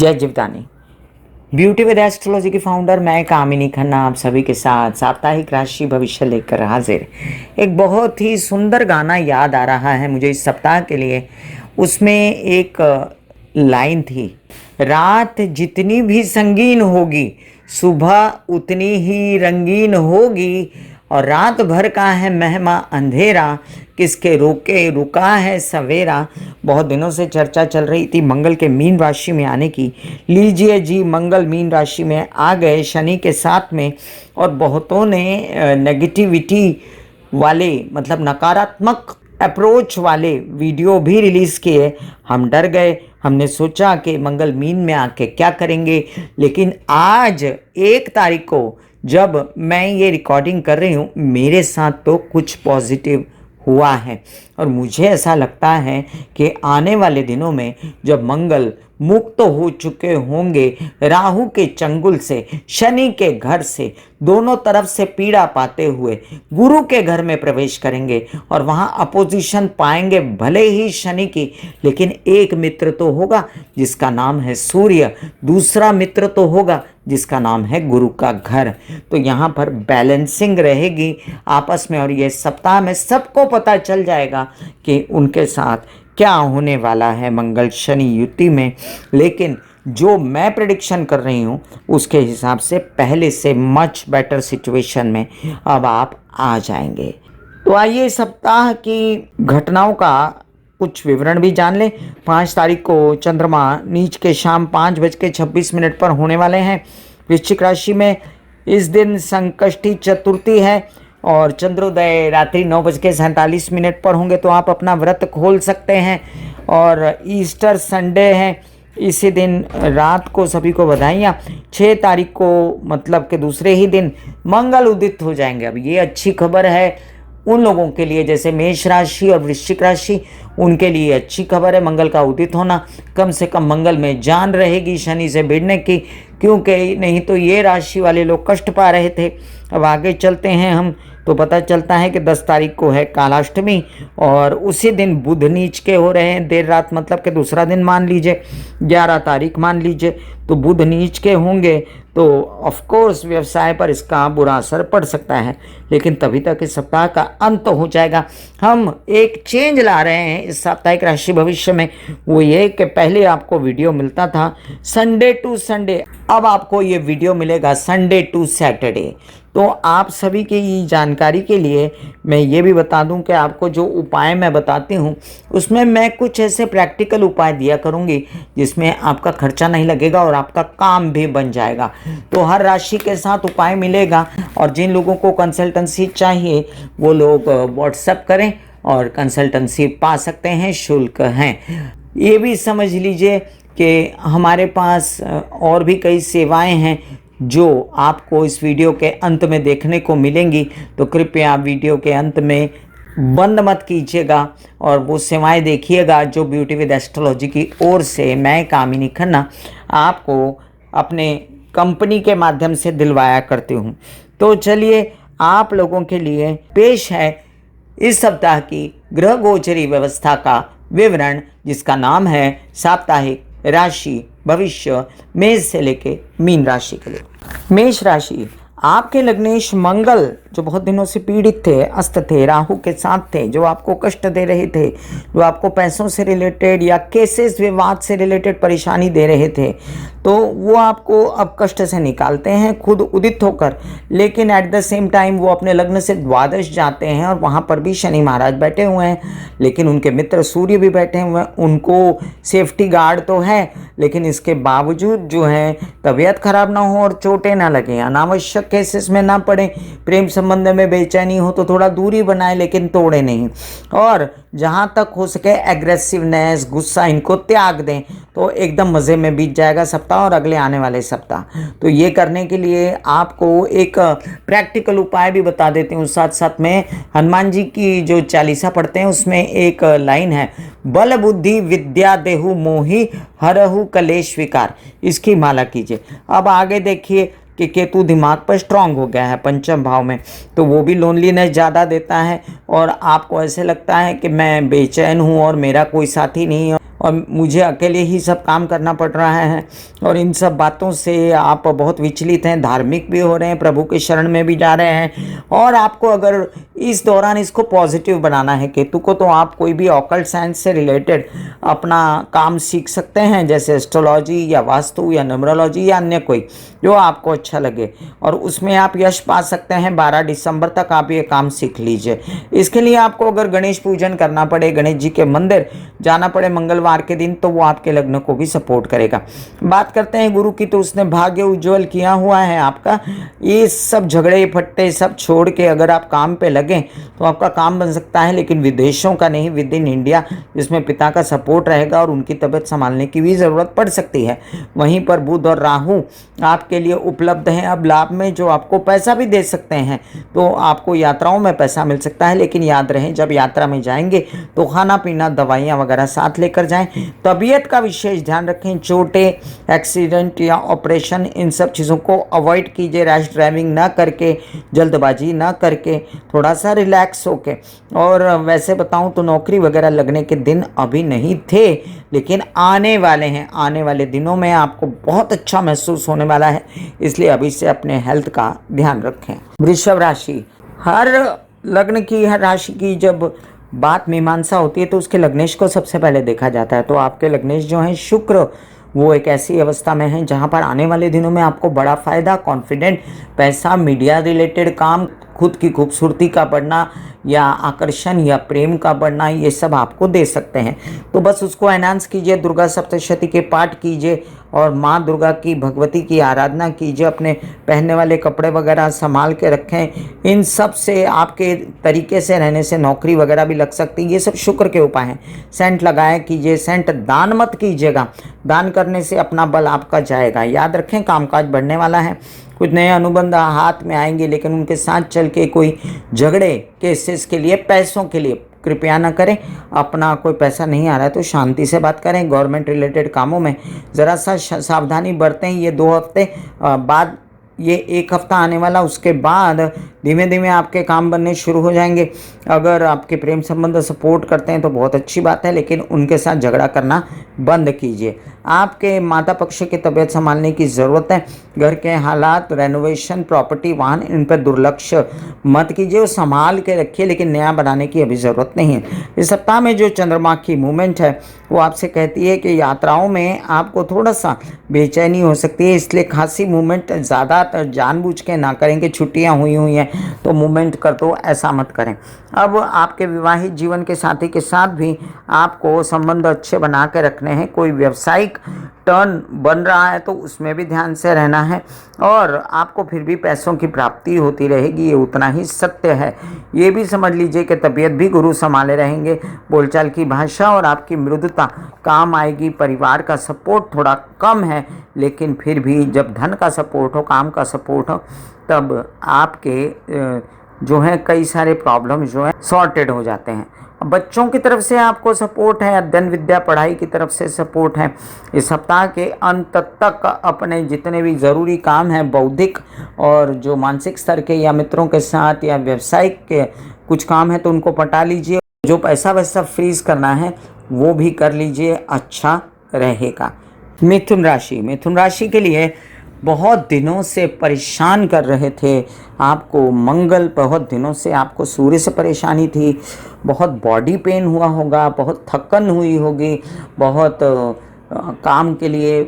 जय Jivdani. Beauty with astrology की founder मैं कामिनी खन्ना आप सभी के साथ साप्ताहिक राशि भविष्य लेकर हाजिर। एक बहुत ही सुंदर गाना याद आ रहा है मुझे इस सप्ताह के लिए। उसमें एक लाइन थी, रात जितनी भी संगीन होगी सुबह उतनी ही रंगीन होगी, और रात भर का है महमा अंधेरा, किसके रोके रुका है सवेरा। बहुत दिनों से चर्चा चल रही थी मंगल के मीन राशि में आने की। लीजिए जी, मंगल मीन राशि में आ गए शनि के साथ में, और बहुतों ने नेगेटिविटी वाले मतलब नकारात्मक अप्रोच वाले वीडियो भी रिलीज़ किए। हम डर गए, हमने सोचा कि मंगल मीन में आके क्या करेंगे, लेकिन आज 1 तारीख को जब मैं ये रिकॉर्डिंग कर रही हूँ मेरे साथ तो कुछ पॉजिटिव हुआ है। और मुझे ऐसा लगता है कि आने वाले दिनों में जब मंगल मुक्त हो चुके होंगे राहु के चंगुल से, शनि के घर से, दोनों तरफ से पीड़ा पाते हुए गुरु के घर में प्रवेश करेंगे और वहाँ अपोजिशन पाएंगे भले ही शनि की, लेकिन एक मित्र तो होगा जिसका नाम है सूर्य, दूसरा मित्र तो होगा जिसका नाम है गुरु का घर। तो यहाँ पर बैलेंसिंग रहेगी आपस में, और ये सप्ताह में सबको पता चल जाएगा कि उनके साथ क्या होने वाला है मंगल शनि युति में। लेकिन जो मैं प्रेडिक्शन कर रही हूँ उसके हिसाब से पहले से मच बेटर सिचुएशन में अब आप आ जाएंगे। तो आइए सप्ताह की घटनाओं का कुछ विवरण भी जान लें। 5 तारीख को चंद्रमा नीच के शाम 5:26 पर होने वाले हैं वृश्चिक राशि में। इस दिन संकष्टी चतुर्थी है और चंद्रोदय रात्रि 9:47 पर होंगे, तो आप अपना व्रत खोल सकते हैं। और ईस्टर संडे है, इसी दिन रात को सभी को बधाइयाँ। 6 तारीख को मतलब के दूसरे ही दिन मंगल उदित हो जाएंगे। अब ये अच्छी खबर है उन लोगों के लिए जैसे मेष राशि और वृश्चिक राशि, उनके लिए अच्छी खबर है मंगल का उदित होना। कम से कम मंगल में जान रहेगी शनि से भिड़ने की, क्योंकि नहीं तो ये राशि वाले लोग कष्ट पा रहे थे। अब आगे चलते हैं हम, तो पता चलता है कि 10 तारीख को है कालाष्टमी, और उसी दिन बुध नीच के हो रहे हैं देर रात, मतलब कि दूसरा दिन मान लीजिए 11 तारीख मान लीजिए, तो बुध नीच के होंगे तो ऑफ कोर्स व्यवसाय पर इसका बुरा असर पड़ सकता है। लेकिन तभी तक इस सप्ताह का अंत हो जाएगा। हम एक चेंज ला रहे हैं इस साप्ताहिक राशि भविष्य में, वो ये कि पहले आपको वीडियो मिलता था संडे टू संडे, अब आपको ये वीडियो मिलेगा संडे टू सैटरडे। तो आप सभी की जानकारी के लिए मैं ये भी बता दूं कि आपको जो उपाय मैं बताती हूँ उसमें मैं कुछ ऐसे प्रैक्टिकल उपाय दिया करूँगी जिसमें आपका खर्चा नहीं लगेगा और आपका काम भी बन जाएगा। तो हर राशि के साथ उपाय मिलेगा, और जिन लोगों को कंसल्टेंसी चाहिए वो लोग व्हाट्सएप करें और कंसल्टेंसी पा सकते हैं, शुल्क हैं। ये भी समझ लीजिए कि हमारे पास और भी कई सेवाएं हैं जो आपको इस वीडियो के अंत में देखने को मिलेंगी। तो कृपया वीडियो के अंत में बंद मत कीजिएगा और वो सेवाएं देखिएगा जो ब्यूटी विद एस्ट्रोलॉजी की ओर से मैं कामिनी खन्ना आपको अपने कंपनी के माध्यम से दिलवाया करती हूँ। तो चलिए आप लोगों के लिए पेश है इस सप्ताह की ग्रह गोचरी व्यवस्था का विवरण, जिसका नाम है साप्ताहिक राशि भविष्य मेष से लेके मीन राशि के लिए। मेष राशि, आपके लग्नेश मंगल जो बहुत दिनों से पीड़ित थे, अस्त थे, राहु के साथ थे, जो आपको कष्ट दे रहे थे, जो आपको पैसों से रिलेटेड या केसेस विवाद से रिलेटेड परेशानी दे रहे थे, तो वो आपको अब कष्ट से निकालते हैं खुद उदित होकर। लेकिन एट द सेम टाइम वो अपने लग्न से द्वादश जाते हैं और वहाँ पर भी शनि महाराज बैठे हुए हैं, लेकिन उनके मित्र सूर्य भी बैठे हुए हैं। उनको सेफ्टी गार्ड तो है, लेकिन इसके बावजूद जो है तबीयत खराब ना हो और चोटें ना लगे, अनावश्यक केसेस में ना पड़े, प्रेम संबंध में बेचैनी हो तो थोड़ा दूरी बनाए लेकिन तोड़े नहीं, और जहाँ तक हो सके एग्रेसिवनेस गुस्सा इनको त्याग दें, तो एकदम मज़े में बीत जाएगा सप्ताह और अगले आने वाले सप्ताह। तो ये करने के लिए आपको एक प्रैक्टिकल उपाय भी बता देती हूँ साथ साथ में। हनुमान जी की जो चालीसा पढ़ते हैं उसमें एक लाइन है, बल बुद्धि विद्या देहु मोहि हरहु कलेश विकार, इसकी माला कीजिए। अब आगे देखिए कि केतु दिमाग पर स्ट्रांग हो गया है पंचम भाव में, तो वो भी लोनलीनेस ज़्यादा देता है और आपको ऐसे लगता है कि मैं बेचैन हूँ और मेरा कोई साथी नहीं है और मुझे अकेले ही सब काम करना पड़ रहा है, और इन सब बातों से आप बहुत विचलित हैं, धार्मिक भी हो रहे हैं, प्रभु के शरण में भी जा रहे हैं। और आपको अगर इस दौरान इसको पॉजिटिव बनाना है केतु को, तो आप कोई भी ऑकल्ट साइंस से रिलेटेड अपना काम सीख सकते हैं, जैसे एस्ट्रोलॉजी या वास्तु या न्यूमरोलॉजी या अन्य कोई जो आपको अच्छा लगे, और उसमें आप यश पा सकते हैं। 12 दिसंबर तक आप ये काम सीख लीजिए। इसके लिए आपको अगर गणेश पूजन करना पड़े, गणेश जी के मंदिर जाना पड़े मंगलवार के दिन, तो वो आपके लग्न को भी सपोर्ट करेगा। बात करते हैं गुरु की, तो उसने भाग्य उज्जवल किया हुआ है आपका। ये सब झगड़े फट्टे सब छोड़ के अगर आप काम पे लगें तो आपका काम बन सकता है, लेकिन विदेशों का नहीं, विद इन इंडिया, जिसमें पिता का सपोर्ट रहेगा और उनकी तबीयत संभालने की भी ज़रूरत पड़ सकती है। वहीं पर बुध और राहु आपके लिए उपलब्ध हैं अब लाभ में, जो आपको पैसा भी दे सकते हैं। तो आपको यात्राओं में पैसा मिल सकता है, लेकिन याद रहे जब यात्रा में जाएंगे तो खाना पीना दवाइयाँ वगैरह साथ लेकर जाएं। तबीयत का विशेष ध्यान रखें, चोटें, एक्सीडेंट या ऑपरेशन, इन सब चीज़ों को अवॉइड कीजिए। रैश ड्राइविंग ना करके, जल्दबाजी ना करके, थोड़ा सा रिलैक्स होके। और वैसे बताऊं तो नौकरी वगैरह लगने के दिन अभी नहीं थे, लेकिन आने वाले हैं। आने वाले दिनों में आपको बहुत अच्छा महसूस होने वाला है, इसलिए अभी से अपने हेल्थ का ध्यान रखें। वृषभ राशि, हर लग्न की, हर राशि की जब बात मीमांसा होती है तो उसके लग्नेश को सबसे पहले देखा जाता है। तो आपके लग्नेश जो हैं शुक्र, वो एक ऐसी अवस्था में है जहां पर आने वाले दिनों में आपको बड़ा फायदा, कॉन्फिडेंट, पैसा, मीडिया रिलेटेड काम, खुद की खूबसूरती का बढ़ना या आकर्षण या प्रेम का बढ़ना, ये सब आपको दे सकते हैं। तो बस उसको एनहांस कीजिए, दुर्गा सप्तशती के पाठ कीजिए और माँ दुर्गा की, भगवती की आराधना कीजिए। अपने पहनने वाले कपड़े वगैरह संभाल के रखें। इन सब से, आपके तरीके से रहने से नौकरी वगैरह भी लग सकती है। ये सब शुक्र के उपाय हैं। सेंट लगाया कीजिए, सेंट दान मत कीजिएगा, दान करने से अपना बल आपका जाएगा। याद रखें कामकाज बढ़ने वाला है, कुछ नए अनुबंध हाथ में आएंगे, लेकिन उनके साथ चल के कोई झगड़े केसेस के लिए, पैसों के लिए कृपया ना करें। अपना कोई पैसा नहीं आ रहा है तो शांति से बात करें। गवर्नमेंट रिलेटेड कामों में ज़रा सा सावधानी बरतें। ये 2 हफ्ते बाद, ये 1 हफ्ता आने वाला, उसके बाद धीमे धीमे आपके काम बनने शुरू हो जाएंगे। अगर आपके प्रेम संबंध सपोर्ट करते हैं तो बहुत अच्छी बात है, लेकिन उनके साथ झगड़ा करना बंद कीजिए। आपके माता पक्ष की तबीयत संभालने की ज़रूरत है। घर के हालात, रेनोवेशन, प्रॉपर्टी, वाहन, इन पर दुर्लक्ष्य मत कीजिए, वो संभाल के रखिए, लेकिन नया बनाने की अभी ज़रूरत नहीं है। इस सप्ताह में जो चंद्रमा की मूवमेंट है वो आपसे कहती है कि यात्राओं में आपको थोड़ा सा बेचैनी हो सकती है, इसलिए खासी मूवमेंट ज़्यादातर जानबूझ के ना करें कि छुट्टियाँ हुई हैं तो मूवमेंट कर दो, ऐसा मत करें। अब आपके विवाहित जीवन के साथी के साथ भी आपको संबंध अच्छे बना के रखने हैं। कोई व्यावसायिक टर्न बन रहा है तो उसमें भी ध्यान से रहना है, और आपको फिर भी पैसों की प्राप्ति होती रहेगी, ये उतना ही सत्य है। ये भी समझ लीजिए कि तबीयत भी गुरु संभाले रहेंगे। बोलचाल की भाषा और आपकी मृदुता काम आएगी। परिवार का सपोर्ट थोड़ा कम है, लेकिन फिर भी जब धन का सपोर्ट हो, काम का सपोर्ट हो, तब आपके जो है कई सारे प्रॉब्लम जो है सॉर्टेड हो जाते हैं। बच्चों की तरफ से आपको सपोर्ट है, अध्ययन विद्या पढ़ाई की तरफ से सपोर्ट है। इस सप्ताह के अंत तक अपने जितने भी ज़रूरी काम हैं, बौद्धिक और जो मानसिक स्तर के, या मित्रों के साथ या व्यवसायिक के कुछ काम है तो उनको पटा लीजिए। जो पैसा वैसा फ्रीज करना है वो भी कर लीजिए, अच्छा रहेगा। मिथुन राशि, मिथुन राशि के लिए बहुत दिनों से परेशान कर रहे थे आपको मंगल, बहुत दिनों से आपको सूर्य से परेशानी थी, बहुत बॉडी पेन हुआ होगा, बहुत थकन हुई होगी, बहुत काम के लिए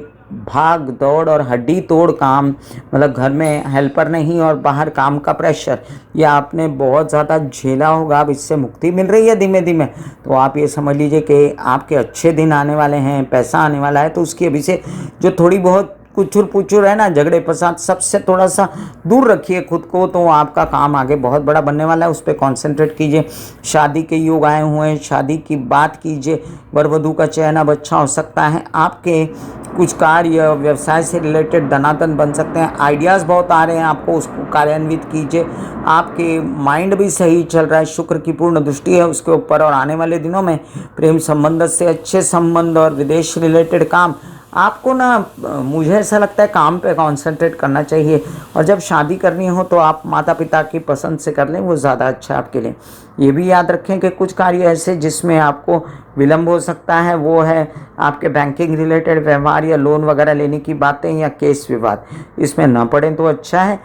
भाग दौड़ और हड्डी तोड़ काम, मतलब घर में हेल्पर नहीं और बाहर काम का प्रेशर, या आपने बहुत ज़्यादा झेला होगा। अब इससे मुक्ति मिल रही है धीमे धीमे, तो आप ये समझ लीजिए कि आपके अच्छे दिन आने वाले हैं, पैसा आने वाला है। तो उसकी अभी से जो थोड़ी बहुत कुचुर पुचुर है ना, झगड़े फसाद, सबसे थोड़ा सा दूर रखिए खुद को, तो आपका काम आगे बहुत बड़ा बनने वाला है। उस पर कॉन्सेंट्रेट कीजिए। शादी के योग आए हुए हैं, शादी की बात कीजिए। वर वधू का चयन अब अच्छा हो सकता है। आपके कुछ कार्य व्यवसाय से रिलेटेड धनाधन बन सकते हैं। आइडियाज़ बहुत आ रहे हैं आपको, उसको कार्यान्वित कीजिए। आपके माइंड भी सही चल रहा है, शुक्र की पूर्ण दृष्टि है उसके ऊपर। और आने वाले दिनों में प्रेम संबंध से अच्छे संबंध और विदेश रिलेटेड काम आपको ना मुझे ऐसा लगता है काम पे कंसंट्रेट करना चाहिए, और जब शादी करनी हो तो आप माता पिता की पसंद से कर लें, वो ज़्यादा अच्छा है आपके लिए। ये भी याद रखें कि कुछ कार्य ऐसे जिसमें आपको विलम्ब हो सकता है, वो है आपके बैंकिंग रिलेटेड व्यवहार या लोन वगैरह लेने की बातें या केस विवाद, इसमें ना पड़ें तो अच्छा है।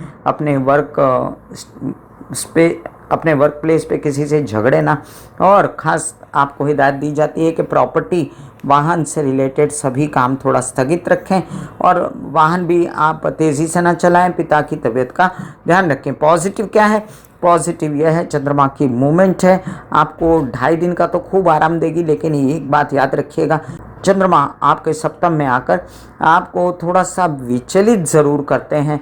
अपने वर्क प्लेस पे किसी से झगड़े ना, और ख़ास आपको हिदायत दी जाती है कि प्रॉपर्टी वाहन से रिलेटेड सभी काम थोड़ा स्थगित रखें, और वाहन भी आप तेज़ी से ना चलाएं। पिता की तबीयत का ध्यान रखें। पॉजिटिव क्या है? पॉजिटिव यह है चंद्रमा की मूवमेंट है, आपको 2.5 दिन का तो खूब आराम देगी, लेकिन एक बात याद रखिएगा, चंद्रमा आपके सप्तम में आकर आपको थोड़ा सा विचलित ज़रूर करते हैं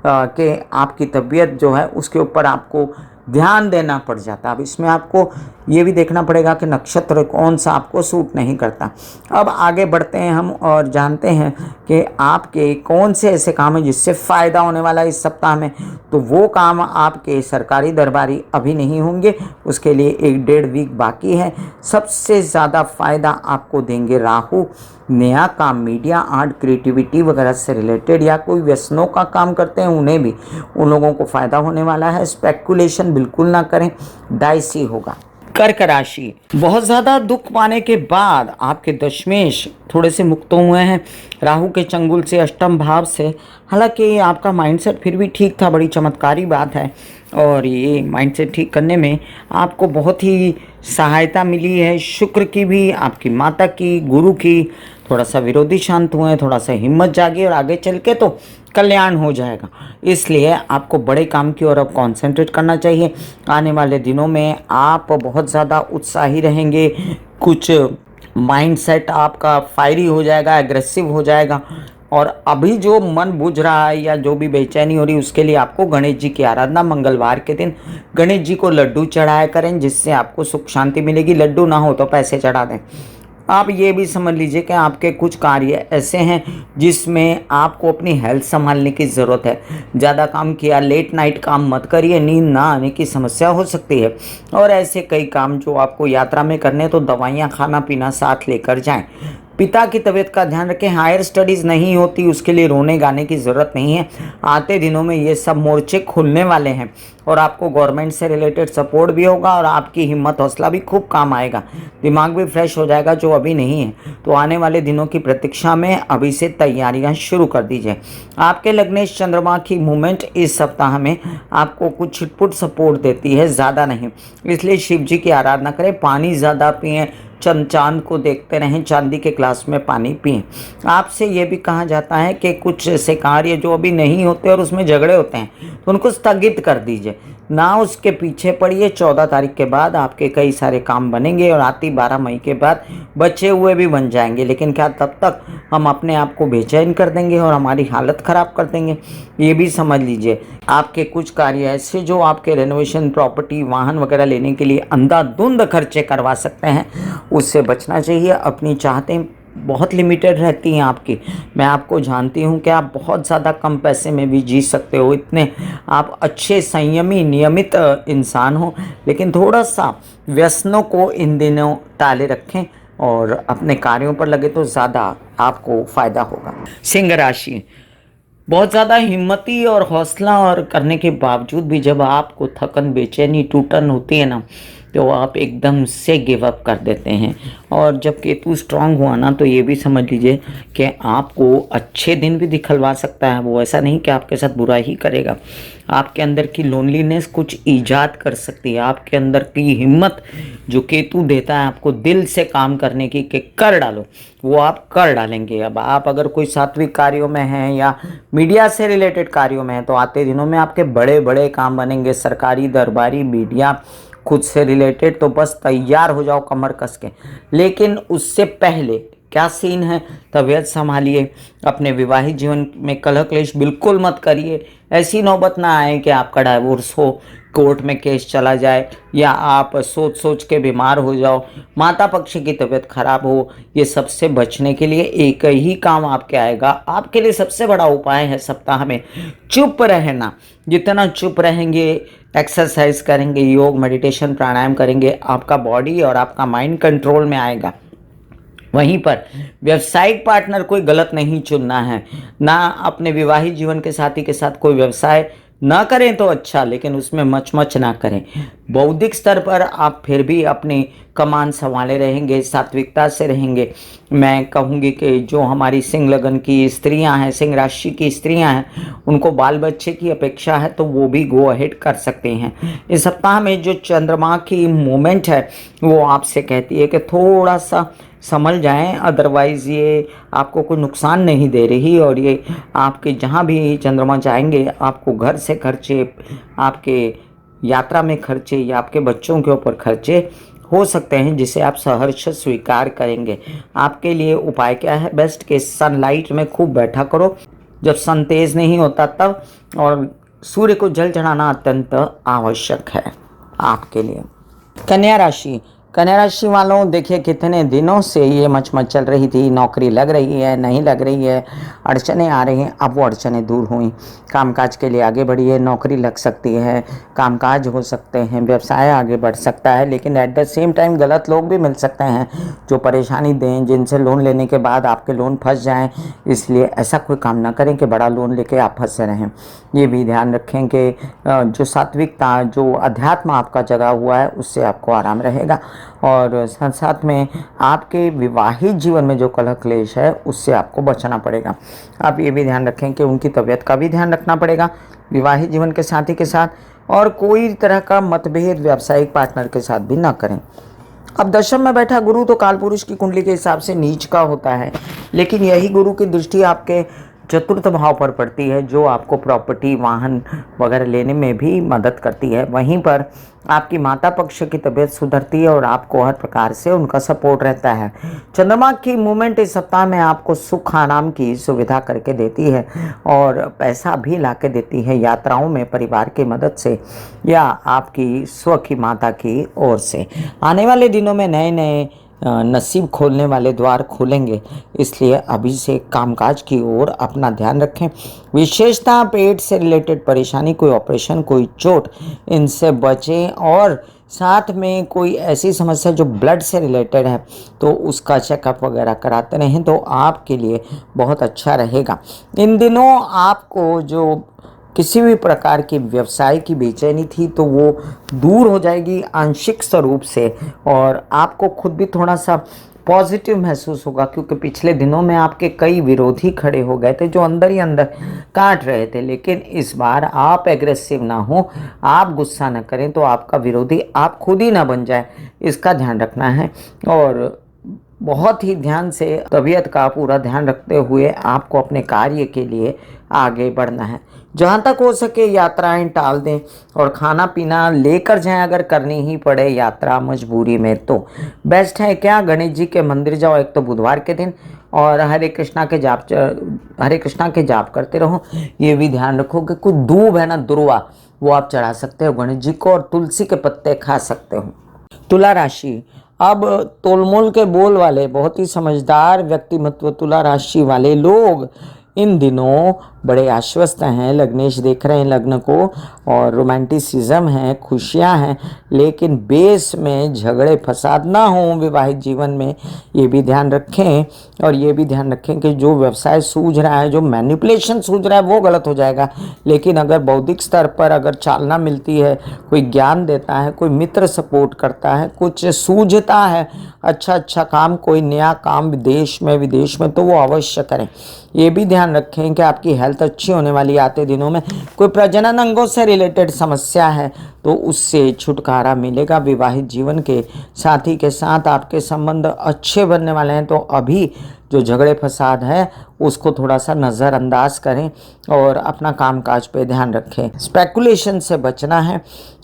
कि आपकी तबीयत जो है उसके ऊपर आपको ध्यान देना पड़ जाता है। अब इसमें आपको ये भी देखना पड़ेगा कि नक्षत्र कौन सा आपको सूट नहीं करता। अब आगे बढ़ते हैं हम और जानते हैं कि आपके कौन से ऐसे काम हैं जिससे फ़ायदा होने वाला है इस सप्ताह में। तो वो काम आपके सरकारी दरबारी अभी नहीं होंगे, उसके लिए 1-1.5 वीक बाकी है। सबसे ज़्यादा फ़ायदा आपको देंगे राहु। नया काम, मीडिया, आर्ट, क्रिएटिविटी वगैरह से रिलेटेड या कोई व्यसनों का काम करते हैं उन्हें भी, उन लोगों को फ़ायदा होने वाला है। स्पेकुलेशन बिल्कुल ना करें, डाइसी होगा। कर्क राशि, बहुत ज़्यादा दुख पाने के बाद आपके दशमेश थोड़े से मुक्त हुए हैं राहु के चंगुल से, अष्टम भाव से। हालांकि आपका माइंडसेट फिर भी ठीक था, बड़ी चमत्कारी बात है, और ये माइंडसेट ठीक करने में आपको बहुत ही सहायता मिली है शुक्र की भी, आपकी माता की, गुरु की। थोड़ा सा विरोधी शांत हुए, थोड़ा सा हिम्मत जागी, और आगे चल के तो कल्याण हो जाएगा। इसलिए आपको बड़े काम की ओर अब कॉन्सेंट्रेट करना चाहिए। आने वाले दिनों में आप बहुत ज़्यादा उत्साही रहेंगे, कुछ माइंडसेट आपका फायरी हो जाएगा, एग्रेसिव हो जाएगा। और अभी जो मन बुझ रहा है या जो भी बेचैनी हो रही है, उसके लिए आपको गणेश जी की आराधना, मंगलवार के दिन गणेश जी को लड्डू चढ़ाया करें, जिससे आपको सुख शांति मिलेगी। लड्डू ना हो तो पैसे चढ़ा दें। आप ये भी समझ लीजिए कि आपके कुछ कार्य ऐसे हैं जिसमें आपको अपनी हेल्थ संभालने की ज़रूरत है। ज़्यादा काम किया, लेट नाइट काम मत करिए, नींद ना आने की समस्या हो सकती है। और ऐसे कई काम जो आपको यात्रा में करने, तो दवाइयाँ, खाना पीना साथ लेकर जाएं। पिता की तबीयत का ध्यान रखें। हायर स्टडीज़ नहीं होती, उसके लिए रोने गाने की ज़रूरत नहीं है। आते दिनों में ये सब मोर्चे खुलने वाले हैं, और आपको गवर्नमेंट से रिलेटेड सपोर्ट भी होगा, और आपकी हिम्मत हौसला भी खूब काम आएगा। दिमाग भी फ्रेश हो जाएगा, जो अभी नहीं है। तो आने वाले दिनों की प्रतीक्षा में अभी से तैयारियां शुरू कर दीजिए। आपके लग्नेश चंद्रमा की मूवमेंट इस सप्ताह में आपको कुछ छिटपुट सपोर्ट देती है, ज़्यादा नहीं। इसलिए शिव जी की आराधना करें, पानी ज़्यादा पिएँ, चांद को देखते रहें, चांदी के ग्लास में पानी पिएं। आपसे ये भी कहा जाता है कि कुछ ऐसे कार्य जो अभी नहीं होते और उसमें झगड़े होते हैं, तो उनको स्थगित कर दीजिए, ना उसके पीछे पड़िए। 14 तारीख के बाद आपके कई सारे काम बनेंगे, और आती 12 मई के बाद बचे हुए भी बन जाएंगे। लेकिन क्या तब तक हम अपने आप को बेचैन कर देंगे और हमारी हालत ख़राब कर देंगे? ये भी समझ लीजिए। आपके कुछ कार्य ऐसे जो आपके रेनोवेशन, प्रॉपर्टी, वाहन वगैरह लेने के लिए अंधाधुंध खर्चे करवा सकते हैं, उससे बचना चाहिए। अपनी चाहतें बहुत लिमिटेड रहती हैं आपकी। मैं आपको जानती हूँ कि आप बहुत ज़्यादा कम पैसे में भी जी सकते हो, इतने आप अच्छे, संयमी, नियमित इंसान हो। लेकिन थोड़ा सा व्यसनों को इन दिनों टाले रखें और अपने कार्यों पर लगे, तो ज़्यादा आपको फ़ायदा होगा। सिंह राशि, बहुत ज़्यादा हिम्मती और हौसला और करने के बावजूद भी जब आपको थकन, बेचैनी, टूटन होती है ना, तो आप एकदम से गिव अप कर देते हैं। और जब केतु स्ट्रांग हुआ ना, तो ये भी समझ लीजिए कि आपको अच्छे दिन भी दिखलवा सकता है वो, ऐसा नहीं कि आपके साथ बुरा ही करेगा। आपके अंदर की लोनलीनेस कुछ ईजाद कर सकती है। आपके अंदर की हिम्मत जो केतु देता है आपको दिल से काम करने की, कि कर डालो, वो आप कर डालेंगे। अब आप अगर कोई सात्विक कार्यों में हैं या मीडिया से रिलेटेड कार्यों में हैं, तो आते दिनों में आपके बड़े बड़े काम बनेंगे, सरकारी, दरबारी, मीडिया, खुद से रिलेटेड। तो बस तैयार हो जाओ कमर कस के। लेकिन उससे पहले क्या सीन है, तबीयत संभालिए। अपने विवाहित जीवन में कलह क्लेश बिल्कुल मत करिए। ऐसी नौबत ना आए कि आपका डाइवोर्स हो, कोर्ट में केस चला जाए, या आप सोच सोच के बीमार हो जाओ, माता पक्ष की तबीयत खराब हो। ये सबसे बचने के लिए एक ही काम आपके आएगा। आपके लिए सबसे बड़ा उपाय है सप्ताह में चुप रहना। जितना चुप रहेंगे, एक्सरसाइज करेंगे, योग, मेडिटेशन, प्राणायाम करेंगे, आपका बॉडी और आपका माइंड कंट्रोल में आएगा। वहीं पर व्यावसायिक पार्टनर कोई गलत नहीं चुनना है, ना अपने विवाहित जीवन के साथी के साथ कोई व्यवसाय ना करें तो अच्छा, लेकिन उसमें मच ना करें। बौद्धिक स्तर पर आप फिर भी अपनी कमान संभाले रहेंगे, सात्विकता से रहेंगे। मैं कहूँगी कि जो हमारी सिंह लगन की स्त्रियां हैं, सिंह राशि की स्त्रियां हैं, उनको बाल बच्चे की अपेक्षा है तो वो भी गो अहेड कर सकते हैं। इस सप्ताह में जो चंद्रमा की मूवमेंट है वो आपसे कहती है कि थोड़ा सा समझ जाएं, अदरवाइज़ ये आपको कोई नुकसान नहीं दे रही। और ये आपके जहाँ भी चंद्रमा जाएंगे आपको घर से खर्चे, आपके यात्रा में खर्चे या आपके बच्चों के ऊपर खर्चे हो सकते हैं, जिसे आप सहर्ष स्वीकार करेंगे। आपके लिए उपाय क्या है? बेस्ट के सनलाइट में खूब बैठा करो जब सन तेज नहीं होता तब, और सूर्य को जल चढ़ाना अत्यंत आवश्यक है आपके लिए। कन्या राशि, कन्या राशि वालों, देखिए कितने दिनों से ये मचमच चल रही थी, नौकरी लग रही है नहीं लग रही है, अड़चने आ रही हैं, अब वो अड़चनें दूर हुई। कामकाज के लिए आगे बढ़िए, नौकरी लग सकती है, कामकाज हो सकते हैं, व्यवसाय आगे बढ़ सकता है। लेकिन एट द सेम टाइम गलत लोग भी मिल सकते हैं जो परेशानी दें, जिनसे लोन लेने के बाद आपके लोन फंस जाएँ। इसलिए ऐसा कोई काम ना करें कि बड़ा लोन लेके आप फंसे रहें। ये भी ध्यान रखें कि जो सात्विकता, जो अध्यात्म आपका जगा हुआ है, उससे आपको आराम रहेगा। और साथ साथ में आपके विवाहित जीवन में जो कलह क्लेश है उससे आपको बचना पड़ेगा। आप ये भी ध्यान रखें कि उनकी तबीयत का भी ध्यान रखना पड़ेगा विवाहित जीवन के साथी के साथ, और कोई तरह का मतभेद व्यावसायिक पार्टनर के साथ भी ना करें। अब दशम में बैठा गुरु तो कालपुरुष की कुंडली के हिसाब से नीच का होता है, लेकिन यही गुरु की दृष्टि आपके चतुर्थ भाव पर पड़ती है, जो आपको प्रॉपर्टी, वाहन वगैरह लेने में भी मदद करती है। वहीं पर आपकी माता पक्ष की तबीयत सुधरती है और आपको हर प्रकार से उनका सपोर्ट रहता है। चंद्रमा की मूवमेंट इस सप्ताह में आपको सुख आराम की सुविधा करके देती है और पैसा भी ला के देती है, यात्राओं में परिवार की मदद से या आपकी स्व की माता की ओर से। आने वाले दिनों में नए नए नसीब खोलने वाले द्वार खुलेंगे, इसलिए अभी से कामकाज की ओर अपना ध्यान रखें। विशेषतः पेट से रिलेटेड परेशानी, कोई ऑपरेशन, कोई चोट, इनसे बचें। और साथ में कोई ऐसी समस्या जो ब्लड से रिलेटेड है तो उसका चेकअप वगैरह कराते रहें तो आपके लिए बहुत अच्छा रहेगा। इन दिनों आपको जो किसी भी प्रकार की व्यवसाय की बेचैनी थी तो वो दूर हो जाएगी आंशिक स्वरूप से, और आपको खुद भी थोड़ा सा पॉजिटिव महसूस होगा, क्योंकि पिछले दिनों में आपके कई विरोधी खड़े हो गए थे जो अंदर ही अंदर काट रहे थे। लेकिन इस बार आप एग्रेसिव ना हो, आप गुस्सा ना करें तो आपका विरोधी आप खुद ही ना बन जाए, इसका ध्यान रखना है। और बहुत ही ध्यान से तबीयत का पूरा ध्यान रखते हुए आपको अपने कार्य के लिए आगे बढ़ना है। जहाँ तक हो सके यात्राएं टाल दें और खाना पीना लेकर जाएं, अगर करनी ही पड़े यात्रा मजबूरी में तो बेस्ट है क्या, गणेश जी के मंदिर जाओ एक तो बुधवार के दिन, और हरे कृष्णा के जाप करते रहो। ये भी ध्यान रखो कि कुछ दूब है ना, दुर्वा, वो आप चढ़ा सकते हो गणेश जी को, और तुलसी के पत्ते खा सकते हो। तुला राशि, अब तोलमोल के बोल वाले बहुत ही समझदार व्यक्तिमत्व तुला राशि वाले लोग इन दिनों बड़े आश्वस्त हैं। लग्नेश देख रहे हैं लग्न को, और रोमांटिसिज्म है, खुशियां हैं, लेकिन बेस में झगड़े फसाद ना हो विवाहित जीवन में, ये भी ध्यान रखें। और ये भी ध्यान रखें कि जो व्यवसाय सूझ रहा है, जो मैनिपुलेशन सूझ रहा है, वो गलत हो जाएगा। लेकिन अगर बौद्धिक स्तर पर अगर चालना मिलती है, कोई ज्ञान देता है, कोई मित्र सपोर्ट करता है, कुछ सूझता है, अच्छा काम, कोई नया काम देश में विदेश में, तो वो अवश्य करें। ये भी ध्यान रखें कि आपकी हेल्थ अच्छी होने वाली आते दिनों में। कोई प्रजनन अंगों से रिलेटेड समस्या है तो उससे छुटकारा मिलेगा। विवाहित जीवन के साथी के साथ आपके संबंध अच्छे बनने वाले हैं, तो अभी जो झगड़े फसाद है उसको थोड़ा सा नज़रअंदाज करें और अपना कामकाज पे ध्यान रखें। स्पेकुलेशन से बचना है,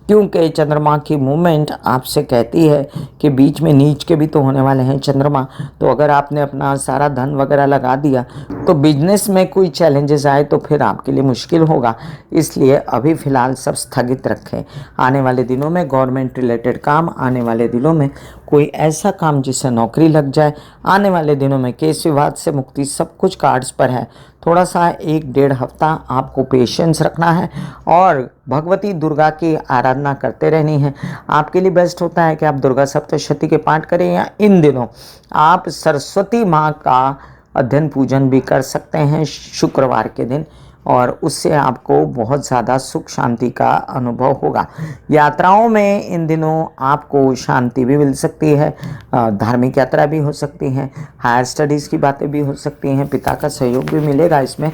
क्योंकि चंद्रमा की मूवमेंट आपसे कहती है कि बीच में नीच के भी तो होने वाले हैं चंद्रमा। तो अगर आपने अपना सारा धन वगैरह लगा दिया तो बिजनेस में कोई चैलेंजेस आए तो फिर आपके लिए मुश्किल होगा, इसलिए अभी फ़िलहाल सब स्थगित रखें। आने वाले दिनों में गवर्नमेंट रिलेटेड काम, आने वाले दिनों में कोई ऐसा काम जिससे नौकरी लग जाए, आने वाले दिनों में केस विवाद से मुक्ति, सब कुछ कार्ड्स पर है। थोड़ा सा 1-1.5 हफ्ता आपको पेशेंस रखना है और भगवती दुर्गा की आराधना करते रहनी है। आपके लिए बेस्ट होता है कि आप दुर्गा सप्तशती के पाठ करें, या इन दिनों आप सरस्वती माँ का अध्ययन पूजन भी कर सकते हैं शुक्रवार के दिन, और उससे आपको बहुत ज़्यादा सुख शांति का अनुभव होगा। यात्राओं में इन दिनों आपको शांति भी मिल सकती है, धार्मिक यात्रा भी हो सकती है, हायर स्टडीज़ की बातें भी हो सकती हैं, पिता का सहयोग भी मिलेगा, इसमें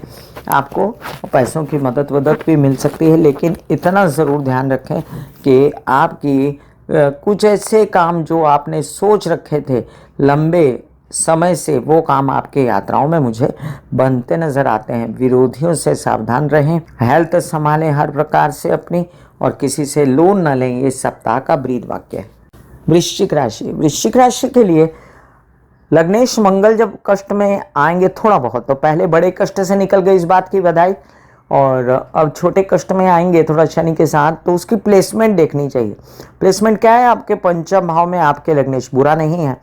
आपको पैसों की मदद भी मिल सकती है। लेकिन इतना ज़रूर ध्यान रखें कि आपकी कुछ ऐसे काम जो आपने सोच रखे थे लंबे समय से, वो काम आपके यात्राओं में मुझे बनते नजर आते हैं। विरोधियों से सावधान रहें, हेल्थ संभालें हर प्रकार से अपनी, और किसी से लोन न लें, ये सप्ताह का ब्रीद वाक्य है। वृश्चिक राशि के लिए लग्नेश मंगल जब कष्ट में आएंगे थोड़ा बहुत, तो पहले बड़े कष्ट से निकल गए, इस बात की बधाई, और अब छोटे कष्ट में आएंगे थोड़ा शनि के साथ, तो उसकी प्लेसमेंट देखनी चाहिए। प्लेसमेंट क्या है? आपके पंचम भाव में आपके लग्नेश, बुरा नहीं है,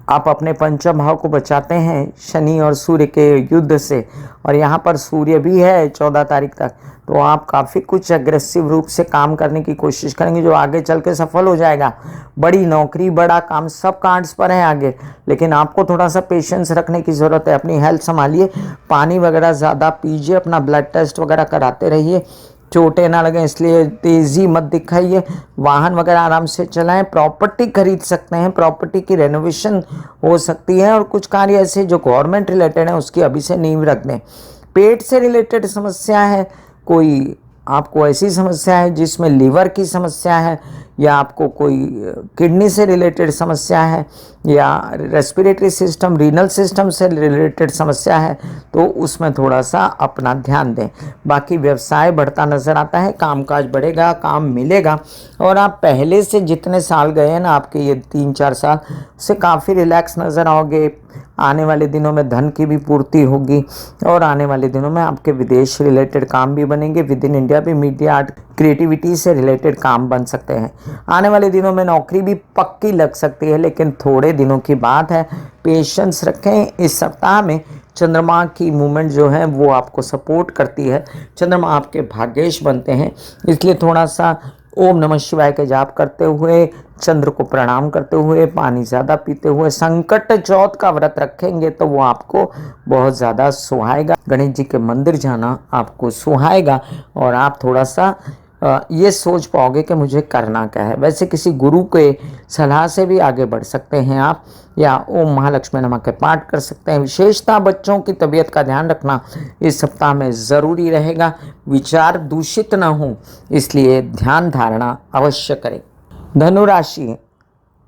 आप अपने पंचम भाव को बचाते हैं शनि और सूर्य के युद्ध से, और यहाँ पर सूर्य भी है 14 तारीख तक, तो आप काफ़ी कुछ एग्रेसिव रूप से काम करने की कोशिश करेंगे जो आगे चल के सफल हो जाएगा। बड़ी नौकरी, बड़ा काम, सब कार्ड्स पर है आगे, लेकिन आपको थोड़ा सा पेशेंस रखने की ज़रूरत है। अपनी हेल्थ संभालिए, पानी वगैरह ज़्यादा पीजिए, अपना ब्लड टेस्ट वगैरह कराते रहिए, चोटें ना लगें इसलिए तेज़ी मत दिखाइए, वाहन वगैरह आराम से चलाएं, प्रॉपर्टी खरीद सकते हैं, प्रॉपर्टी की रेनोवेशन हो सकती है, और कुछ कार्य ऐसे जो गवर्नमेंट रिलेटेड है उसकी अभी से नींव रख दें। पेट से रिलेटेड समस्या है, कोई आपको ऐसी समस्या है जिसमें लीवर की समस्या है, या आपको कोई किडनी से रिलेटेड समस्या है, या रेस्पिरेटरी सिस्टम, रीनल सिस्टम से रिलेटेड समस्या है, तो उसमें थोड़ा सा अपना ध्यान दें। बाकी व्यवसाय बढ़ता नज़र आता है, कामकाज बढ़ेगा, काम मिलेगा, और आप पहले से जितने साल गए हैं ना, आपके ये 3-4 साल से काफ़ी रिलैक्स नज़र आओगे। आने वाले दिनों में धन की भी पूर्ति होगी, और आने वाले दिनों में आपके विदेश रिलेटेड काम भी बनेंगे, विद इन इंडिया भी मीडिया, आर्ट, क्रिएटिविटी से रिलेटेड काम बन सकते हैं। आने वाले दिनों में नौकरी भी पक्की लग सकती है, लेकिन थोड़े दिनों की बात है, पेशेंस रखें। इस सप्ताह में चंद्रमा की मूवमेंट जो है वो आपको सपोर्ट करती है, चंद्रमा आपके भाग्येश बनते हैं, इसलिए थोड़ा सा ओम नमः शिवाय के जाप करते हुए, चंद्र को प्रणाम करते हुए, पानी ज़्यादा पीते हुए, संकट चौथ का व्रत रखेंगे तो वो आपको बहुत ज़्यादा सुहाएगा। गणेश जी के मंदिर जाना आपको सुहाएगा, और आप थोड़ा सा ये सोच पाओगे कि मुझे करना क्या है। वैसे किसी गुरु के सलाह से भी आगे बढ़ सकते हैं आप, या ओम महालक्ष्मी नमः के पाठ कर सकते हैं। विशेषतः बच्चों की तबीयत का ध्यान रखना इस सप्ताह में ज़रूरी रहेगा, विचार दूषित न हो, इसलिए ध्यान धारणा अवश्य करें। धनु राशि,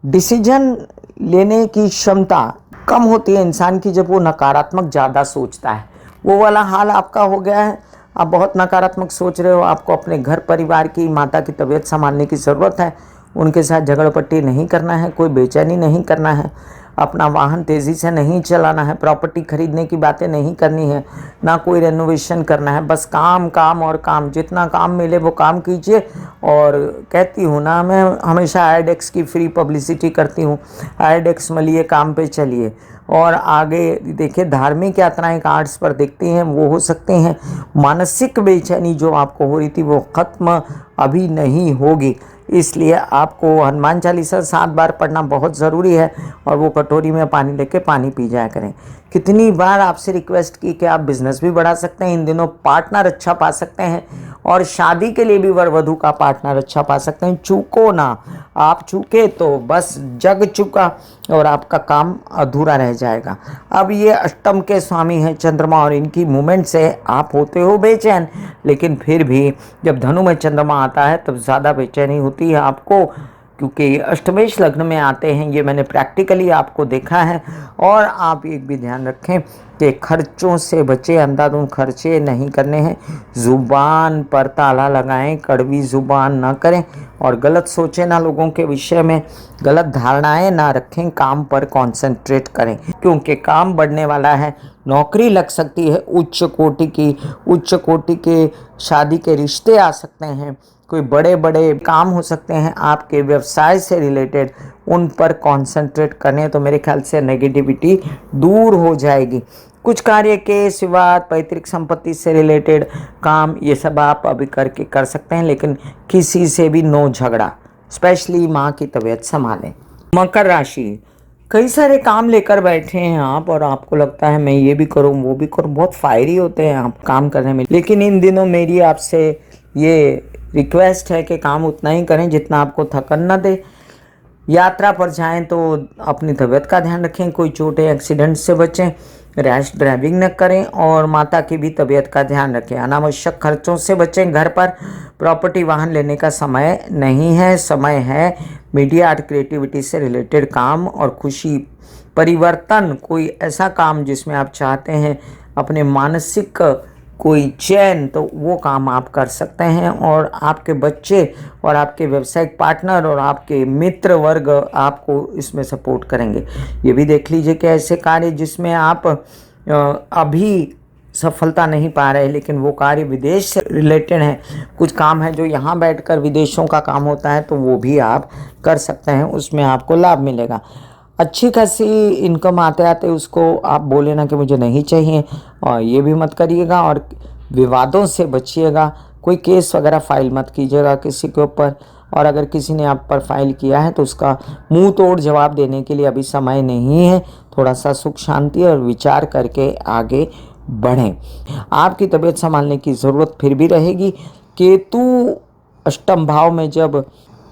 डिसीजन लेने की क्षमता कम होती है इंसान की जब वो नकारात्मक ज़्यादा सोचता है, वो वाला हाल आपका हो गया है। आप बहुत नकारात्मक सोच रहे हो, आपको अपने घर परिवार की, माता की तबीयत संभालने की ज़रूरत है, उनके साथ झगड़पट्टी नहीं करना है, कोई बेचैनी नहीं करना है, अपना वाहन तेज़ी से नहीं चलाना है, प्रॉपर्टी खरीदने की बातें नहीं करनी है, ना कोई रेनोवेशन करना है, बस काम काम और काम, जितना काम मिले वो काम कीजिए। और कहती हूँ ना, मैं हमेशा आईडेक्स की फ्री पब्लिसिटी करती हूँ, आईडेक्स मलिए, काम पे चलिए, और आगे देखिए धार्मिक यात्राएं कार्ड्स पर दिखती हैं, वो हो सकती हैं। मानसिक बेचैनी जो आपको हो रही थी वो ख़त्म अभी नहीं होगी, इसलिए आपको हनुमान चालीसा 7 बार पढ़ना बहुत ज़रूरी है, और वो कटोरी में पानी लेके पानी पी जाया करें। कितनी बार आपसे रिक्वेस्ट की कि आप बिज़नेस भी बढ़ा सकते हैं, इन दिनों पार्टनर अच्छा पा सकते हैं, और शादी के लिए भी वर वधू का पार्टनर अच्छा पा सकते हैं। चूको ना, आप चूके तो बस जग चुका, और आपका काम अधूरा रह जाएगा। अब ये अष्टम के स्वामी हैं चंद्रमा, और इनकी मूवमेंट से आप होते हो बेचैन, लेकिन फिर भी जब धनु में चंद्रमा आता है तब ज़्यादा बेचैनी होती है आपको, क्योंकि अष्टमेश लग्न में आते हैं, ये मैंने प्रैक्टिकली आपको देखा है। और आप एक भी ध्यान रखें कि खर्चों से बचे, अंधाधुंध खर्चे नहीं करने हैं, ज़ुबान पर ताला लगाएं, कड़वी ज़ुबान ना करें और गलत सोचें ना लोगों के विषय में, गलत धारणाएं ना रखें, काम पर कंसंट्रेट करें क्योंकि काम बढ़ने वाला है, नौकरी लग सकती है उच्च कोटि के शादी के रिश्ते आ सकते हैं, कोई बड़े बड़े काम हो सकते हैं आपके व्यवसाय से रिलेटेड, उन पर कंसंट्रेट करें तो मेरे ख्याल से नेगेटिविटी दूर हो जाएगी। कुछ कार्य केस विवाद, पैतृक संपत्ति से रिलेटेड काम, ये सब आप अभी करके कर सकते हैं, लेकिन किसी से भी नो झगड़ा, स्पेशली माँ की तबीयत संभालें। मकर राशि, कई सारे काम लेकर बैठे हैं आप और आपको लगता है मैं ये भी करूँ वो भी करूँ, बहुत फायरी होते हैं आप काम करने में, लेकिन इन दिनों मेरी आपसे ये रिक्वेस्ट है कि काम उतना ही करें जितना आपको थकन न दे। यात्रा पर जाएं तो अपनी तबीयत का ध्यान रखें, कोई छोटे एक्सीडेंट से बचें, रैश ड्राइविंग न करें और माता की भी तबीयत का ध्यान रखें। अनावश्यक खर्चों से बचें। घर पर प्रॉपर्टी वाहन लेने का समय नहीं है, समय है मीडिया आर्ट क्रिएटिविटी से रिलेटेड काम और खुशी परिवर्तन, कोई ऐसा काम जिसमें आप चाहते हैं अपने मानसिक कोई चैन, तो वो काम आप कर सकते हैं। और आपके बच्चे और आपके व्यावसायिक पार्टनर और आपके मित्र वर्ग आपको इसमें सपोर्ट करेंगे। ये भी देख लीजिए कि ऐसे कार्य जिसमें आप अभी सफलता नहीं पा रहे, लेकिन वो कार्य विदेश से रिलेटेड है, कुछ काम है जो यहाँ बैठकर विदेशों का काम होता है, तो वो भी आप कर सकते हैं, उसमें आपको लाभ मिलेगा। अच्छी खासी इनकम आते आते उसको आप बोले ना कि मुझे नहीं चाहिए, और ये भी मत करिएगा। और विवादों से बचिएगा, कोई केस वगैरह फाइल मत कीजिएगा किसी के ऊपर, और अगर किसी ने आप पर फाइल किया है तो उसका मुंह तोड़ जवाब देने के लिए अभी समय नहीं है। थोड़ा सा सुख शांति और विचार करके आगे बढ़ें। आपकी तबीयत संभालने की ज़रूरत फिर भी रहेगी। केतु अष्टम भाव में जब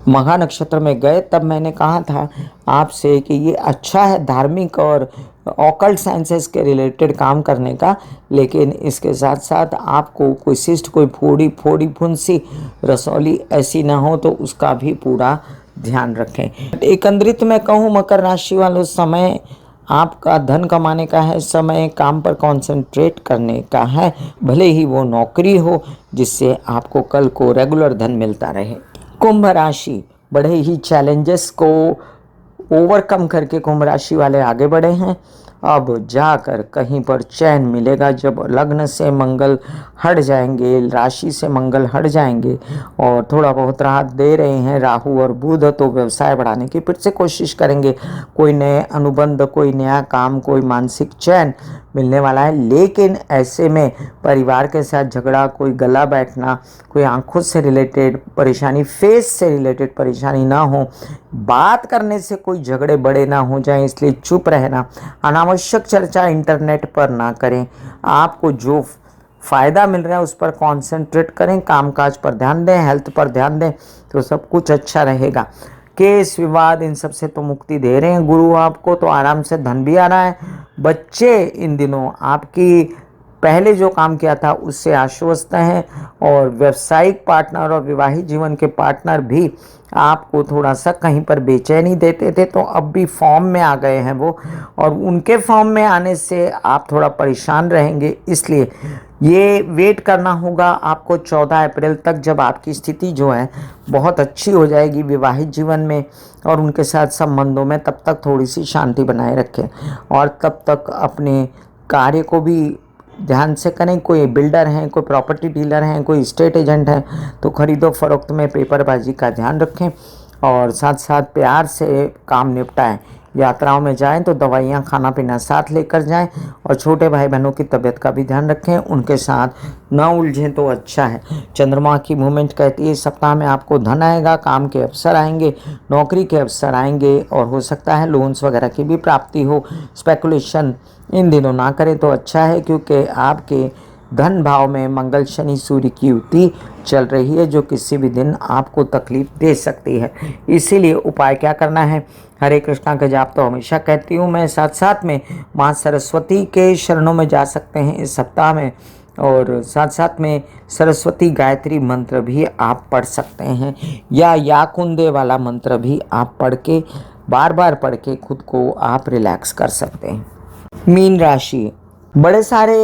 मघा नक्षत्र में गए तब मैंने कहा था आपसे कि ये अच्छा है धार्मिक और ऑकल्ट साइंसेस के रिलेटेड काम करने का, लेकिन इसके साथ साथ आपको कोई सिस्ट, कोई फोड़ी फुंसी रसौली ऐसी ना हो, तो उसका भी पूरा ध्यान रखें। एकंद्रित में कहूँ मकर राशि वालों, समय आपका धन कमाने का है, समय काम पर कंसंट्रेट करने का है, भले ही वो नौकरी हो जिससे आपको कल को रेगुलर धन मिलता रहे। कुंभ राशि, बड़े ही चैलेंजेस को ओवरकम करके कुंभ राशि वाले आगे बढ़े हैं। अब जाकर कहीं पर चैन मिलेगा जब लग्न से मंगल हट जाएंगे, राशि से मंगल हट जाएंगे और थोड़ा बहुत राहत दे रहे हैं राहु और बुध, तो व्यवसाय बढ़ाने की फिर से कोशिश करेंगे। कोई नए अनुबंध, कोई नया काम, कोई मानसिक चैन मिलने वाला है। लेकिन ऐसे में परिवार के साथ झगड़ा, कोई गला बैठना, कोई आंखों से रिलेटेड परेशानी, फेस से रिलेटेड परेशानी ना हो, बात करने से कोई झगड़े बड़े ना हो जाएं, इसलिए चुप रहना। अनावश्यक चर्चा इंटरनेट पर ना करें। आपको जो फ़ायदा मिल रहा है उस पर कॉन्सेंट्रेट करें, कामकाज पर ध्यान दें, हेल्थ पर ध्यान दें, तो सब कुछ अच्छा रहेगा। केस विवाद इन सब से तो मुक्ति दे रहे हैं गुरु आपको, तो आराम से धन भी आ रहा है। बच्चे इन दिनों आपकी पहले जो काम किया था उससे आश्वस्त हैं, और व्यावसायिक पार्टनर और विवाहित जीवन के पार्टनर भी आपको थोड़ा सा कहीं पर बेचैनी देते थे, तो अब भी फॉर्म में आ गए हैं वो, और उनके फॉर्म में आने से आप थोड़ा परेशान रहेंगे। इसलिए ये वेट करना होगा आपको 14 अप्रैल तक, जब आपकी स्थिति जो है बहुत अच्छी हो जाएगी विवाहित जीवन में और उनके साथ संबंधों में। तब तक थोड़ी सी शांति बनाए रखें और तब तक अपने कार्य को भी ध्यान से करें। कोई बिल्डर हैं, कोई प्रॉपर्टी डीलर हैं, कोई स्टेट एजेंट हैं, तो खरीदो फरोख्त में पेपरबाजी का ध्यान रखें और साथ साथ प्यार से काम निपटाएं। यात्राओं में जाएं तो दवाइयाँ खाना पीना साथ लेकर जाएं और छोटे भाई बहनों की तबीयत का भी ध्यान रखें, उनके साथ ना उलझें तो अच्छा है। चंद्रमा की मूवमेंट कहती है इस सप्ताह में आपको धन आएगा, काम के अवसर आएंगे, नौकरी के अवसर आएंगे और हो सकता है लोन्स वगैरह की भी प्राप्ति हो। स्पेकुलेशन इन दिनों ना करें तो अच्छा है, क्योंकि आपके धन भाव में मंगल शनि सूर्य की युति चल रही है जो किसी भी दिन आपको तकलीफ दे सकती है। इसीलिए उपाय क्या करना है, हरे कृष्णा का जाप तो हमेशा कहती हूँ मैं, साथ साथ में माँ सरस्वती के शरणों में जा सकते हैं इस सप्ताह में। और साथ साथ में सरस्वती गायत्री मंत्र भी आप पढ़ सकते हैं, या कुंदे वाला मंत्र भी आप पढ़ के बार बार पढ़ के खुद को आप रिलैक्स कर सकते हैं। मीन राशि, बड़े सारे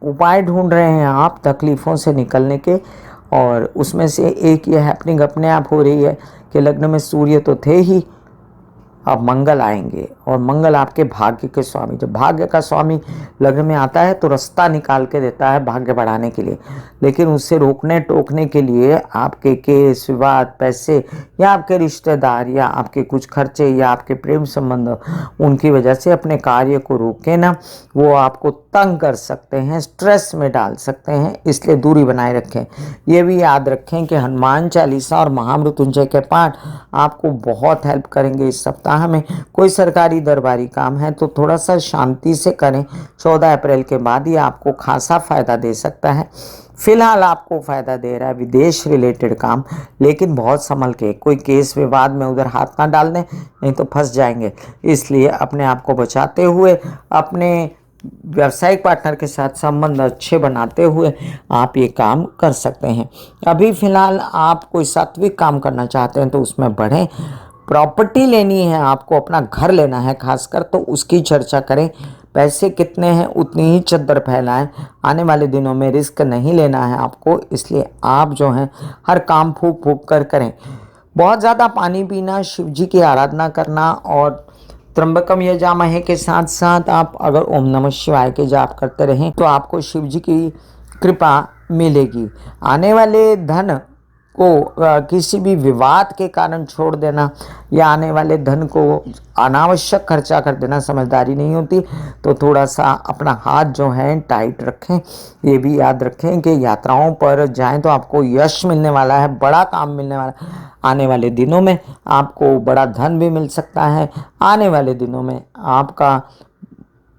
उपाय ढूंढ रहे हैं आप तकलीफ़ों से निकलने के, और उसमें से एक ये हैपनिंग अपने आप हो रही है कि लग्न में सूर्य तो थे ही, अब मंगल आएंगे, और मंगल आपके भाग्य के स्वामी, जब भाग्य का स्वामी लग्न में आता है तो रास्ता निकाल के देता है भाग्य बढ़ाने के लिए, लेकिन उससे रोकने टोकने के लिए आपके केस विवाद, पैसे, या आपके रिश्तेदार, या आपके कुछ खर्चे, या आपके प्रेम संबंध, उनकी वजह से अपने कार्य को रोके ना, वो आपको तंग कर सकते हैं, स्ट्रेस में डाल सकते हैं, इसलिए दूरी बनाए रखें। ये भी याद रखें कि हनुमान चालीसा और महामृत्युंजय के पाठ आपको बहुत हेल्प करेंगे इस सप्ताह में। कोई सरकारी दरबारी काम है तो थोड़ा सा शांति से करें, 14 अप्रैल के बाद ये आपको खासा फायदा दे सकता है। फिलहाल आपको फायदा दे रहा है विदेश रिलेटेड काम, लेकिन बहुत संभल के, कोई केस विवाद में उधर हाथ ना डाल दें, नहीं तो फंस जाएंगे। इसलिए अपने आप को बचाते हुए, अपने व्यावसायिक पार्टनर के साथ संबंध अच्छे बनाते हुए आप ये काम कर सकते हैं। अभी फ़िलहाल आप कोई सात्विक काम करना चाहते हैं तो उसमें बढ़ें। प्रॉपर्टी लेनी है आपको, अपना घर लेना है खासकर, तो उसकी चर्चा करें। पैसे कितने हैं उतनी ही चद्दर फैलाएं। आने वाले दिनों में रिस्क नहीं लेना है आपको, इसलिए आप जो हैं हर काम फूक फूक कर करें। बहुत ज़्यादा पानी पीना, शिव जी की आराधना करना, और त्र्यंबकम यजामहे के साथ साथ आप अगर ओम नमः शिवाय के जाप करते रहें तो आपको शिव जी की कृपा मिलेगी। आने वाले धन को किसी भी विवाद के कारण छोड़ देना, या आने वाले धन को अनावश्यक खर्चा कर देना समझदारी नहीं होती। तो थोड़ा सा अपना हाथ जो है टाइट रखें। ये भी याद रखें कि यात्राओं पर जाएं तो आपको यश मिलने वाला है, बड़ा काम मिलने वाला है। आने वाले दिनों में आपको बड़ा धन भी मिल सकता है। आने वाले दिनों में आपका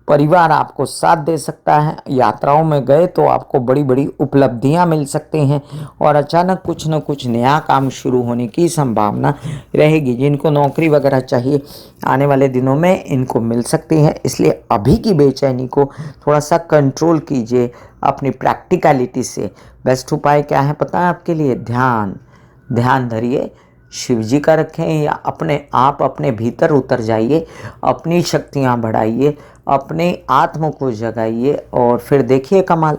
परिवार आपको साथ दे सकता है। यात्राओं में गए तो आपको बड़ी बड़ी उपलब्धियां मिल सकती हैं, और अचानक कुछ न कुछ नया काम शुरू होने की संभावना रहेगी। जिनको नौकरी वगैरह चाहिए आने वाले दिनों में इनको मिल सकती है, इसलिए अभी की बेचैनी को थोड़ा सा कंट्रोल कीजिए अपनी प्रैक्टिकलिटी से। बेस्ट उपाय क्या है पता है आपके लिए? ध्यान धरिए, शिव जी का रखें, या अपने आप अपने भीतर उतर जाइए, अपनी शक्तियाँ बढ़ाइए, अपने आत्म को जगाइए, और फिर देखिए कमाल।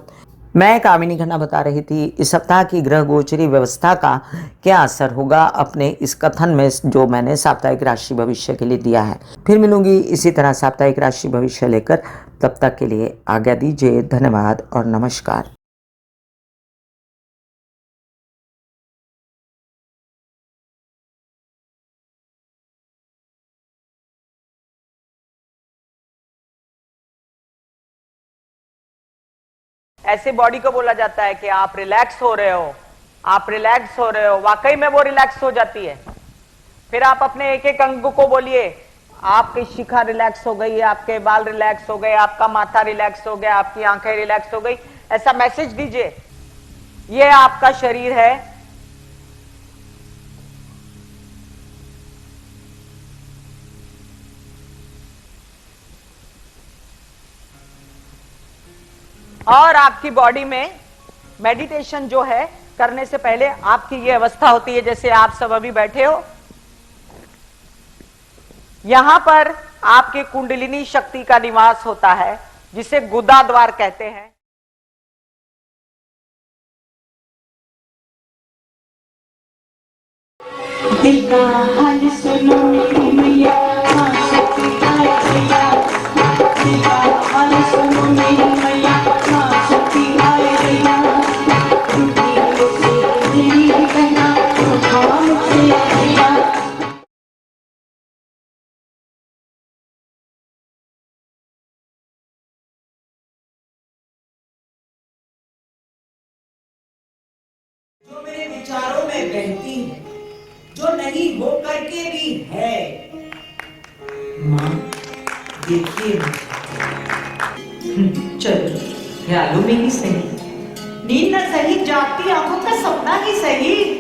मैं कामिनी खन्ना बता रही थी इस सप्ताह की ग्रह गोचरी व्यवस्था का क्या असर होगा अपने इस कथन में जो मैंने साप्ताहिक राशि भविष्य के लिए दिया है। फिर मिलूंगी इसी तरह साप्ताहिक राशि भविष्य लेकर। तब तक के लिए आज्ञा दीजिए। धन्यवाद और नमस्कार। ऐसे बॉडी को बोला जाता है कि आप रिलैक्स हो रहे हो, आप रिलैक्स हो रहे हो। वाकई में वो रिलैक्स हो जाती है। फिर आप अपने एक एक अंग को बोलिए, आपकी शिखा रिलैक्स हो गई, आपके बाल रिलैक्स हो गए, आपका माथा रिलैक्स हो गया, आपकी आंखें रिलैक्स हो गई। ऐसा मैसेज दीजिए, ये आपका शरीर है, और आपकी बॉडी में मेडिटेशन जो है करने से पहले आपकी ये अवस्था होती है जैसे आप सब अभी बैठे हो। यहां पर आपके कुंडलिनी शक्ति का निवास होता है जिसे गुदा द्वार कहते हैं। दिल का हाल सुनो मेरी मैया, शक्ति आए भैया। दिल का हाल सुनो मेरी मैया, शक्ति आए भैया। टूटी से मेरी कहना सुखाम से भैया। जो मेरे विचारों में बहती है, जो नहीं हो करके भी है। माँ देखिए चलो ख्यालों में ही सही, नींद न सही, जागती आंखों का सपना ही सही।